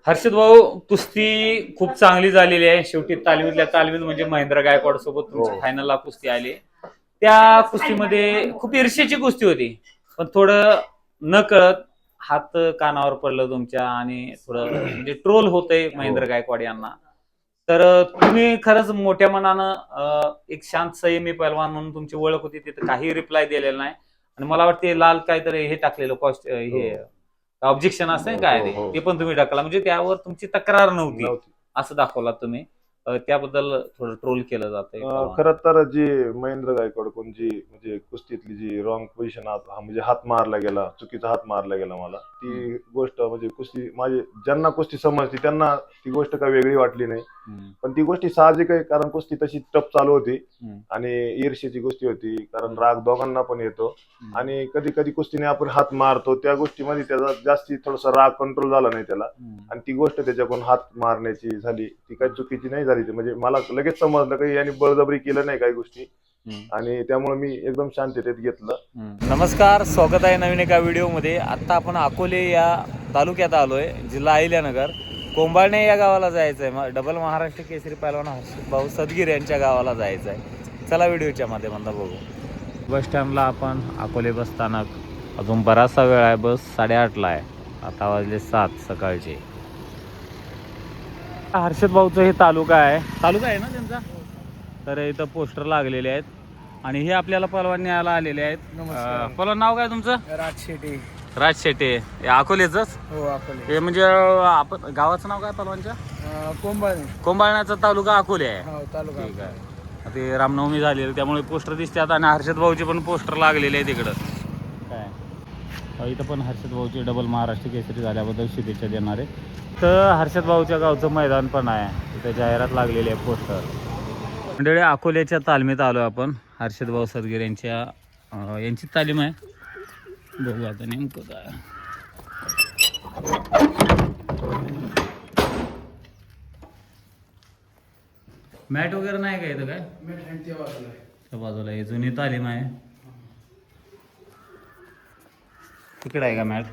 हर्षद भाऊ, कुस्ती खूप चांगली झालेली आहे. शेवटी तालमीतल्या तालमीत म्हणजे महेंद्र गायकवाड सोबत तुमची फायनलला कुस्ती आली. त्या कुस्तीमध्ये खूप ईर्ष्याची कुस्ती होती, पण थोडं न कळत हात कानावर पडलं तुमच्या आणि थोडं म्हणजे ट्रोल होतंय महेंद्र गायकवाड यांना. तर तुम्ही खरंच मोठ्या मनानं एक शांत संयमी पैलवान म्हणून तुमची ओळख होती, तिथे काही रिप्लाय दिलेला नाही. आणि मला वाटते लाल काहीतरी हे टाकलेलं कॉस्ट हे ऑब्जेक्शन असते काय ते पण तुम्ही टाकला, म्हणजे त्यावर तुमची तक्रार नव्हती असं दाखवला तुम्ही. त्याबद्दल थोडं ट्रोल केलं जातंय. खरं तर जी महेंद्र गायकवाड कोण जी म्हणजे कुस्तीतली जी रॉंग पोझिशन म्हणजे हात मारला गेला, चुकीचा हात मारला गेला मला, ती गोष्ट म्हणजे कुस्ती माझी ज्यांना कुस्ती समजते त्यांना ती गोष्ट काही वेगळी वाटली नाही. पण ती गोष्टी साहजिक आहे, कारण कुस्ती तशी टप चालू होती आणि ईर्ष्येची गोष्टी होती, कारण राग दोघांना पण येतो. आणि कधी कधी कुस्तीने आपण हात मारतो त्या गोष्टीमध्ये त्याचा जास्ती थोडासा राग कंट्रोल झाला नाही त्याला, आणि ती गोष्ट त्याच्याकडून हात मारण्याची झाली ती काही चुकीची नाही झाली. म्हणजे मला लगेच समजलं की यांनी बळजबरी केलं नाही काही गोष्टी, आणि त्यामुळे मी एकदम शांततेत घेतलं. नमस्कार, स्वागत आहे नवीन एका व्हिडिओमध्ये. आता आपण अकोले या तालुक्यात आलोय, जिल्हा अहिल्यानगर. कोंबाळणे या गावाला जायचं आहे. डबल महाराष्ट्र केसरी पैलवान हर्षद भाऊ सदगीर यांच्या गावाला जायचं आहे. चला व्हिडिओच्या माध्यमातून बघू. बस स्टँडला आपण अकोले बस स्थानक, अजून बराचसा वेळ आहे, बस 8:30ला आहे. आता वाजले 7 सकाळचे. हर्षद भाऊचं हे तालुका आहे ना त्यांचा. तर इथं पोस्टर लागलेले आहेत आणि हे आपल्याला पलवान न्यायला आलेले आहेत. पलवान, नाव काय तुमचं? राज शेटे. अकोलेचंच? हो, अकोले. हे म्हणजे आपण गावाचं नाव काय पलवानच्या? कोंबाळणे. कोंबाळण्याचा तालुका अकोले आहे. हो, तालुका. ठीक आहे. ते रामनवमी झालेली त्यामुळे पोस्टर दिसतात आणि हर्षद भाऊचे पण पोस्टर लागलेले आहेत तिकडं. काय इथं पण हर्षद भाऊचे डबल महाराष्ट्र केसरी झाल्याबद्दल शुभेच्छा देणार आहे. तर हर्षद भाऊच्या गावचं मैदान पण आहे, तिथं जाहिरात लागलेली आहे पोस्टर. मंडळी, अकोल्याच्या तालमीत आलो आपण. हर्षद भाऊ सदगीर यांची तालीम आहे. बघू आता नेमकं काय. मॅट वगैरे नाही का इथं? काय त्या बाजूला ही जुनी तालीम आहे. तिकडे आहे का मॅट?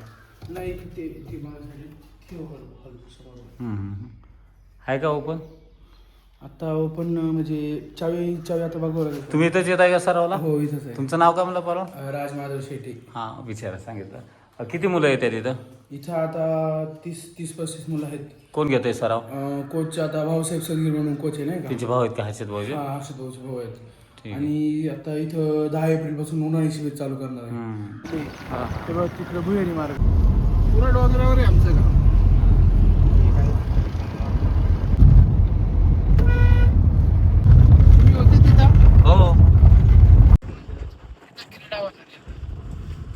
आहे का ओपन? आता ओपन म्हणजे चावी आता बघावं लागेल. तुम्ही इथंच येत आहे का सरावला? हो, इथंच आहे. तुमचं नाव काय म्हणलं परवा? राज माधव शेट्टी. हां, विचारा, सांगितलं. किती मुलं येतात इथं? इथं आता 30-35 मुलं आहेत. कोण घेतोय सराव? कोच आता भाऊसाहेब सदगीर म्हणून कोच आहे, नाही का? त्यांचे भाऊ आहेत का हर्षद भाऊचे? हा, हर्षद भाऊचे भाऊ आहेत. आणि आता इथं 10 एप्रिल पासून उन्हाळी शिबिर चालू करणार आहे. ते बघ तिकडे भुयारी मार्ग पुरा डोंगरावर आहे आमचं गाव. हो.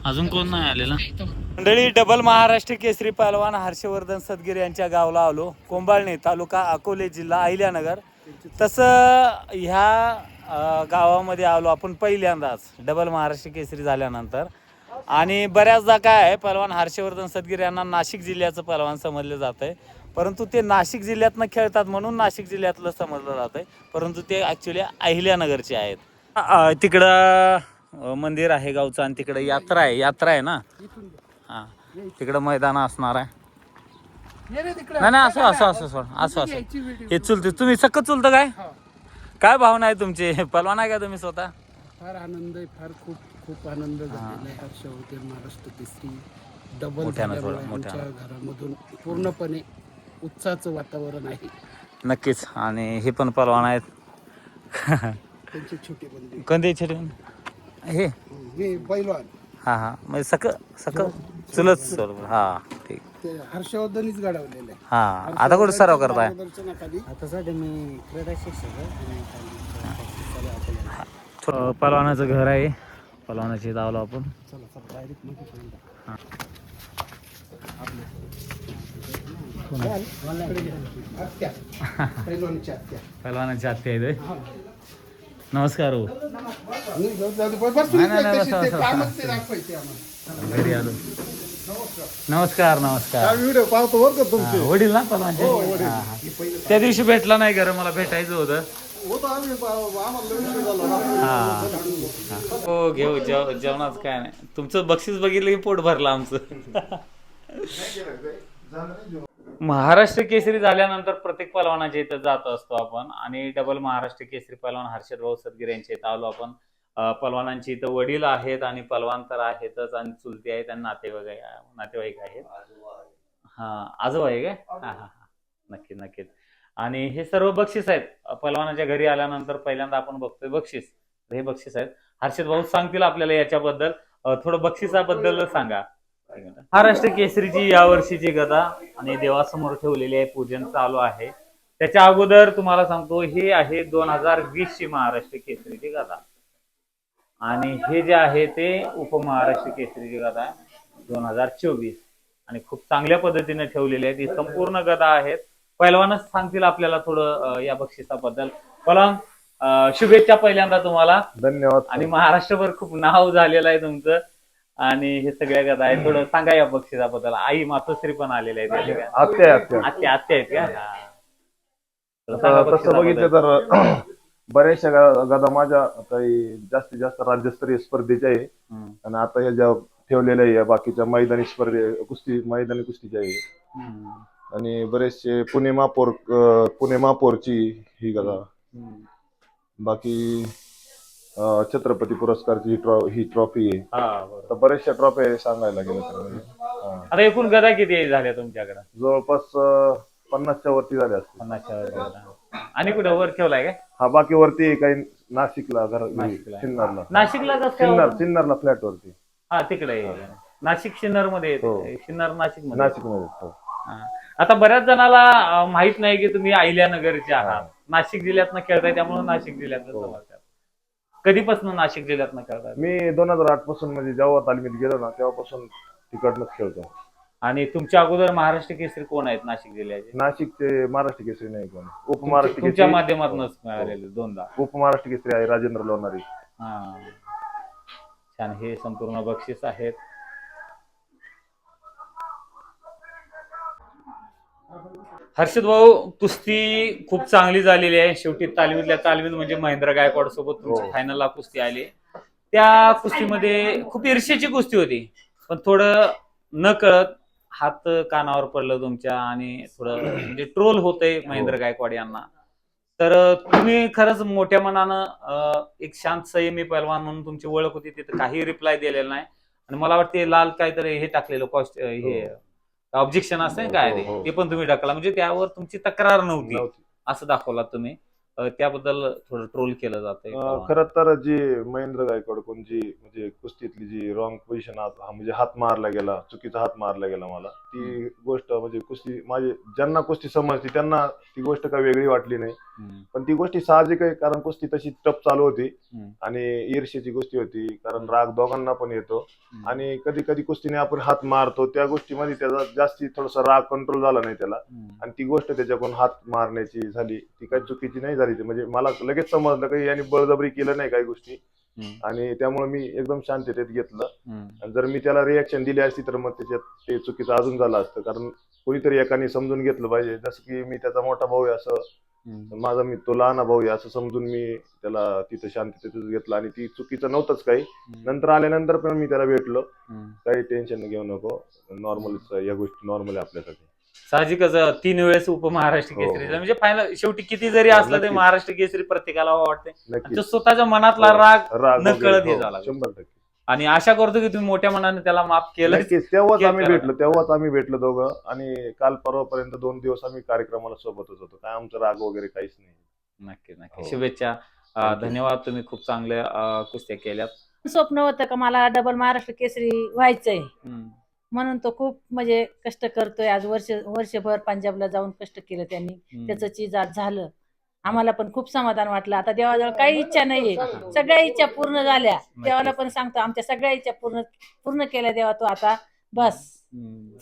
अजून कोण नाही आलेला मंडळी. डबल महाराष्ट्र केसरी पहलवान हर्षवर्धन सदगीर यांच्या गावाला आलो. कोंबाळणे, तालुका अकोले, जिल्हा अहिल्यानगर. तसं ह्या गावामध्ये आलो आपण पहिल्यांदाच डबल महाराष्ट्र केसरी झाल्यानंतर. आणि बऱ्याचदा काय आहे, पहलवान हर्षवर्धन सदगीर यांना नाशिक जिल्ह्याचं पहलवान समजलं जात आहे, परंतु ते नाशिक जिल्ह्यातनं खेळतात म्हणून नाशिक जिल्ह्यातलं समजलं जात आहे, परंतु ते ॲक्च्युली अहिल्यानगरचे आहेत. तिकडं मंदिर आहे गावचं आणि तिकडं यात्रा आहे ना. हां, तिकडं मैदान असणार आहे. नाही, असं हे चुलते. तुम्ही सक्क चुलतं काय भावना आहे तुमची? पलवान आहे का तुम्ही स्वतः? फार आनंद आहे, फार खूप आनंद झालेला आहे. हर्षवर्धन महाराष्ट्र केसरी डबल आमच्या घरामधून पूर्णपणे उत्साहाचं वातावरण आहे. नक्कीच. आणि हे पण पलवान आहेत. त्यांचे छोटे बंधू. कोणते छोटे? हे पैलवान. हां, म्हणजे सक चुलत. हां, ठीक. ते हर्षवर्धनच घडवलेलं आहे. हां, आता कुठे सराव करताय? आता सध्या मी क्रीडा शिक्षक आहे. पलवानाचं घर आहे, पलवानाची धावलो आपण. पलवानाची आत्या आहे. नमस्कार हो. घरी आलो. नमस्कार. व्हिडिओ पाहतो बरं का तुमचे. वडील ना पलवानचे? त्या दिवशी भेटला नाही घर, मला भेटायचं होतं. हो, घेऊ जेवणाच काय नाही. तुमचं बक्षीस बघितलं की पोट भरलं आमचं. महाराष्ट्र केसरी झाल्यानंतर प्रत्येक पलवानाच्या इथं जात असतो आपण आणि डबल महाराष्ट्र केसरी पलवान हर्षद भाऊ सदगीर यांच्या इथं आलो आपण. पलवानांची इथं वडील आहेत आणि पलवान तर आहेतच आणि चुलती आहेत आणि नातेवाईक आहेत. हा, आजोबा आहे काय? हा हा हा, नक्की नक्कीच. आणि हे सर्व बक्षीस आहेत. पलवानाच्या घरी आल्यानंतर पहिल्यांदा आपण बघतोय बक्षीस. हे बक्षीस आहेत. हर्षद भाऊ सांगतील आपल्याला याच्याबद्दल. थोडं बक्षिसाबद्दल सांगा. महाराष्ट्र केसरीची या वर्षीची गदा आणि देवासमोर ठेवलेली आहे, पूजन चालू आहे. त्याच्या अगोदर तुम्हाला सांगतो, हे आहे 2020 ची महाराष्ट्र केसरीची गदा आणि हे जे आहे ते उपमहाराष्ट्र केसरीची गदा 2024 आणि खूप चांगल्या पद्धतीने ठेवलेली आहे. ती संपूर्ण गदा आहेत. पहिलवानच सांगतील आपल्याला थोडं या बक्षिसाबद्दल. पहिलवान, शुभेच्छा पहिल्यांदा तुम्हाला. धन्यवाद. आणि महाराष्ट्रभर खूप नाव झालेलं आहे तुमचं आणि हे सगळ्या गदा आहे. थोडं सांगा या बक्षिसाबद्दल. आई मातोश्री पण आलेले आहेत. आत्या आत्या आहेत का? तसं बघितलं तर बऱ्याचशा गदा माझ्या आता जास्तीत जास्त राज्यस्तरीय स्पर्धेच्या आहे आणि आता ह्या ज्या ठेवलेल्या आहे बाकीच्या मैदानी मैदानी कुस्तीच्या आहे आणि बरेचसे पुणे महापौरची ही गदा. बाकी छत्रपती पुरस्कारची ही ट्रॉफी आहे. तर बऱ्याचशा ट्रॉफी सांगायला गेलं तर आता एकूण गदा किती झाल्या तुमच्याकडे? जवळपास 50च्या वरती झाल्या असतील. 50च्या वरती. आणि कुठे वर ठेवलाय का? हा, बाकी वरती काही नाशिकला सिन्नरला फ्लॅट वरती. हा, तिकडे नाशिक सिन्नर मध्ये. सिन्नर नाशिक मध्ये. आता बऱ्याच जणाला माहित नाही की तुम्ही अहिल्यानगरचे आहात. नाशिक जिल्ह्यातनं खेळताय, त्यामुळे नाशिक जिल्ह्यातलं. कधीपासून नाशिक जिल्ह्यातनं खेळताय? मी 2008 पासून, म्हणजे जेव्हा तालमीत गेलो ना तेव्हापासून तिकडनंच खेळतो. आणि तुमच्या अगोदर महाराष्ट्र केसरी कोण आहेत नाशिक जिल्ह्याचे? नाशिकचे महाराष्ट्र केसरी नाही कोण. उपमहाराष्ट्र तुमच्या माध्यमातूनच मिळालेले 2दा. उपमहाराष्ट्र केसरी आहे राजेंद्र लोणारी. हा, छान. हे संपूर्ण बक्षीस आहेत. हर्षद भाऊ, कुस्ती खूप चांगली झालेली आहे. शेवटी तालमीत म्हणजे महेंद्र गायकवाड सोबत तुमची फायनलला कुस्ती आली. त्या कुस्तीमध्ये खूप ईर्ष्याची कुस्ती होती, पण थोडं न कळत हात कानावर पडलं तुमच्या आणि थोडं म्हणजे ट्रोल होतंय महेंद्र गायकवाड यांना. तर तुम्ही खरंच मोठ्या मनानं एक शांत संयमी पैलवान म्हणून तुमची ओळख होती, तिथे काही रिप्लाय दिलेला नाही. आणि मला वाटते लाल काहीतरी हे टाकलेलं हे ऑब्जेक्शन असते काय ते पण तुम्ही टाकला, म्हणजे त्यावर तुमची तक्रार नव्हती असं दाखवला तुम्ही. त्याबद्दल थोडं ट्रोल केलं जातंय. खरं तर जी महेंद्र गायकवाड कोण जी म्हणजे कुस्तीतली जी रॉंग पोझिशन म्हणजे हात मारला गेला, चुकीचा हात मारला गेला मला, ती गोष्ट म्हणजे कुस्ती माझे ज्यांना कुस्ती समजते त्यांना ती गोष्ट काही वेगळी वाटली नाही. पण ती गोष्टी साहजिक आहे, कारण कुस्ती तशी टफ चालू होती आणि ईर्ष्येची कुस्ती होती, कारण राग दोघांना पण येतो आणि कधी कधी कुस्तीने आपण हात मारतो त्या गोष्टीमध्ये त्याचा जास्ती थोडासा राग कंट्रोल झाला नाही त्याला आणि ती गोष्ट त्याच्याकडून हात मारण्याची झाली, ती काही चुकीची नाही झाली. म्हणजे मला लगेच समजलं की यांनी बळजबरी केलं नाही काही गोष्टी आणि त्यामुळे मी एकदम शांततेत घेतलं. आणि जर मी त्याला रिॲक्शन दिली असती तर मग त्याच्यात ते चुकीचं अजून झालं असतं, कारण कोणीतरी एकाने समजून घेतलं पाहिजे. जसं की मी त्याचा मोठा भाऊ आहे असं, माझा मी तो लहान भाऊ आहे असं समजून मी त्याला तिथं शांततेतच घेतलं आणि ती चुकीचं नव्हतंच काही. नंतर आल्यानंतर पण मी त्याला भेटलो, काही टेन्शन घेऊ नको, नॉर्मलच या गोष्टी नॉर्मल आहे आपल्यासाठी. साहजिकच 3 वेळेस उपमहाराष्ट्र केसरी म्हणजे फायनल. शेवटी किती जरी असलं तरी महाराष्ट्र केसरी प्रत्येकाला वाटते, स्वतःच्या मनातला राग न कळत हे झाला 100%. आणि आशा करतो की तुम्ही मोठ्या मनाने त्याला माफ केलं. तेव्हाच आम्ही भेटलो दोघं आणि काल परवापर्यंत 2 दिवस आम्ही कार्यक्रमाला सोबतच होतो. काय आमचं राग वगैरे काहीच नाही. नक्की नक्की. शुभेच्छा. धन्यवाद. तुम्ही खूप चांगल्या कुस्त्या केल्यात. स्वप्न होतं का मला डबल महाराष्ट्र केसरी व्हायचंय, म्हणून तो खूप म्हणजे कष्ट करतोय. आज वर्षभर पंजाबला जाऊन कष्ट केलं त्यांनी, त्याचं चीज आज झालं. आम्हाला पण खूप समाधान वाटलं. आता देवाजवळ काही इच्छा नाहीये, सगळ्या इच्छा पूर्ण झाल्या. देवाला पण सांगतो आमच्या सगळ्या इच्छा पूर्ण केल्या देवा, तो आता बस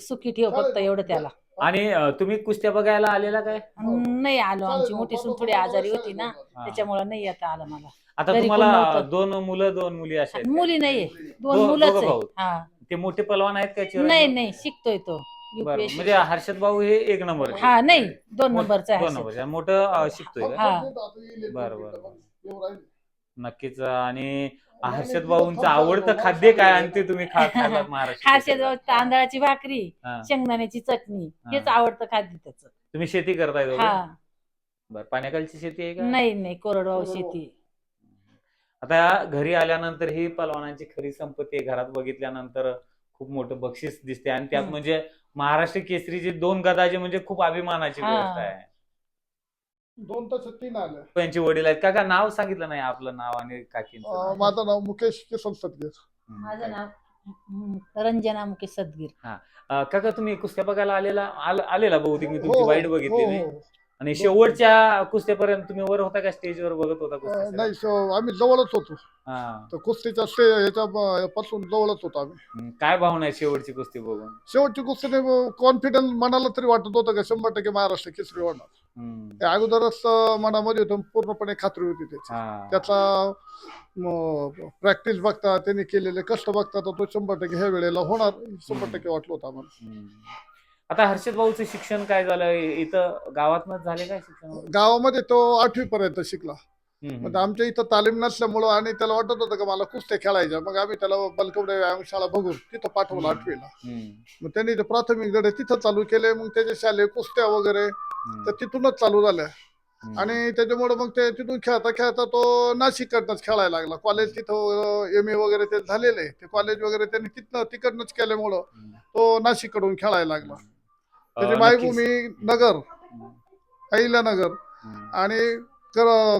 सुखी ठेव फक्त, एवढं त्याला. आणि तुम्ही कुस्त्या बघायला आलेला काय? नाही आलो, आमची मोठी सून थोडी आजारी होती ना, त्याच्यामुळे नाही आता आलं मला. आता तुम्हाला 2 मुलं 2 मुली अशा? मुली नाहीये, 2 मुलंच आहे. ते मोठे पलवान आहेत का? नाही शिकतोय तो. म्हणजे हर्षद भाऊ हे 1 नंबर? हा, नाही 2 नंबरचा आहे. 2 नंबर मोठं शिकतोय. बरं, नक्कीच. आणि हर्षद भाऊंचं आवडतं खाद्य काय आणि ते तुम्ही खाल्लात महाराष्ट्र हर्षद तांदळाची भाकरी, हा. शेंगदाण्याची चटणी हेच हा. आवडतं खाद्य त्याचं. तुम्ही शेती करताय दोघं? हा. बरं, पाण्याखालची शेती आहे का? नाही कोरडवाहू शेती. आता घरी आल्यानंतर ही पलवानांची खरी संपत्ती आहे. घरात बघितल्यानंतर खूप मोठं बक्षीस दिसते आणि त्यात म्हणजे महाराष्ट्र केसरीची 2 गदाचे म्हणजे खूप अभिमानाची गोष्ट आहे. 2 तसं 3 आलं. त्यांची वडील आहेत. काका नाव सांगितलं नाही आपलं नाव आणि काकींचं नाव. माझं नाव मुकेश किसन सदगीर. माझं नाव रंजना मुकेश सदगीर. काका तुम्ही कुस्त्या बघायला आलेला बहुतेक मी तुमची हो, वाईट हो, बघितलेली हो. आणि शेवटच्या कुस्त्यापर्यंत तुम्ही वर होता का स्टेजवर बघत होता कुस्त्या? नाही आम्ही जवळच होतो. हा. तर कुस्तीच्या पासून जवळच होतो आम्ही. काय भावना आहे शेवटची कुस्ती बघून? शेवटची कुस्तीने कॉन्फिडन्स मनाला तरी वाटत होतं का 100% महाराष्ट्र केसरी होणार. ते अगोदरच मनामध्ये होतं, पूर्णपणे खात्री होती त्याची. त्याचा प्रॅक्टिस बघता, त्यांनी केलेले कष्ट बघता तर तो 100% ह्या वेळेला होणार 100% वाटलं होतं आम्हाला. आता हर्षद भाऊचं शिक्षण काय झालं इथं गावातनच झाले काय शिक्षण? गावामध्ये तो 8वी पर्यंत शिकला. मग आमच्या इथं तालीम नसल्यामुळं आणि त्याला वाटत होतं का मला कुस्त्या खेळायच्या, मग आम्ही त्याला बलकवडे व्यायामशाळा बघून तिथं पाठवलं 8वीला. मग त्यांनी ते प्राथमिक धडे तिथं चालू केले. मग त्याचे शालेय कुस्त्या वगैरे तर तिथूनच चालू झाल्या आणि त्याच्यामुळे मग ते तिथून खेळता खेळता तो नाशिककडनंच खेळायला लागला. कॉलेज तिथं MA वगैरे ते झालेले, ते कॉलेज वगैरे त्यांनी तिकडनंच केल्यामुळं तो नाशिककडून खेळायला लागला. त्याची मायभूमी नगर, अहिल्यानगर आणि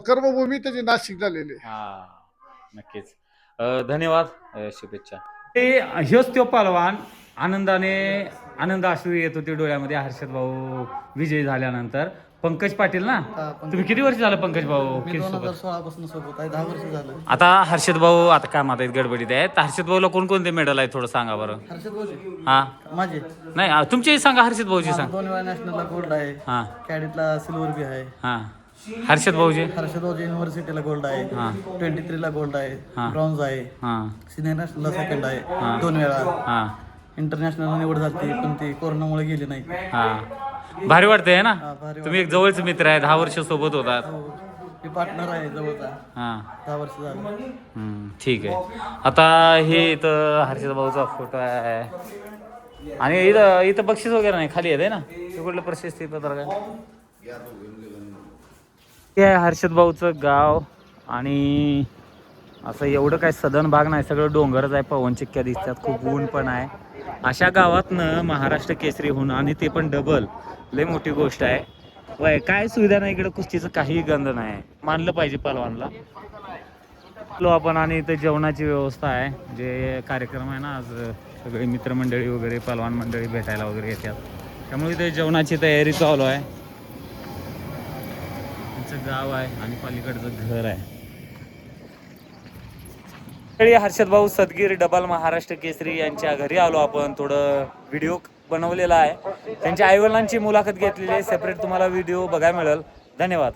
कर्मभूमी त्याची नाशिक झालेली. नक्कीच. धन्यवाद, शुभेच्छा. ते ह्योच तो पलवान आनंद अश्रू येत होते डोळ्यामध्ये हर्षद भाऊ विजयी झाल्यानंतर. पंकज पाटील ना, तुम्ही किती वर्ष झालं पंकज भाऊ? 2016 पासून सोबत आहे, 10 वर्ष झालं. आता हर्षद भाऊ आता कामात आहेत, गडबडीत आहेत. हर्षद भाऊला कोणकोणते मेडल आहे थोडं सांगा बरं. हर्षद भाऊजी हा माझे नाही तुमचेही सांगा, हर्षद भाऊजी सांग. 2 वेळा नॅशनलला गोल्ड आहे, हा कॅडेटला सिल्वर बी आहे. हा. हर्षद भाऊजी हर्षद भाऊजी युनिव्हर्सिटीला गोल्ड आहे, 23ला गोल्ड आहे, ब्रॉन्झ आहे, सिनियर नॅशनलला सेकंड आहे 2 वेळा. इंटरनॅशनल निवड झाली पण ती कोरोनामुळे गेली नाही. भारी वाटतंय ना, भारी तुम्ही एक जवळचे मित्र आहे, 10 वर्ष सोबत होतात. मी पार्टनर आहे जवळचा, 10 वर्ष झालं. ठीक आहे. आता हे इथं हर्षद भाऊचा फोटो आहे आणि इथं बक्षीस वगैरे नाही, खाली आहे ना ते कुठलं प्रशस्ती पत्र काय? हे आहे हर्षद भाऊचं गाव आणि असं एवढं काय सदन भाग नाही, सगळं डोंगरच आहे, पवन चिक्क्या दिसतात, खूप ऊन पण आहे. अशा गावातनं महाराष्ट्र केसरी होणं आणि ते पण डबल, लय मोठी गोष्ट आहे. वय काय सुविधा नाही इकडं, कुस्तीचं काही गंध नाही, मानलं पाहिजे पलवानला. आपण आणि इथं जेवणाची व्यवस्था आहे, जे कार्यक्रम आहे ना आज सगळे मित्रमंडळी वगैरे पलवान मंडळी भेटायला वगैरे येतात, त्यामुळे इथे जेवणाची तयारी चालू आहे. त्यांचं गाव आहे आणि पलीकडचं घर आहे. हर्षद भाऊ सदगीर डबल महाराष्ट्र केसरी यांच्या घरी आलो आपण. थोडं व्हिडिओ बनवलेला आहे, त्यांच्या आईवडिलांची मुलाखत घेतलेली आहे, सेपरेट तुम्हाला व्हिडिओ बघायला मिळेल. धन्यवाद.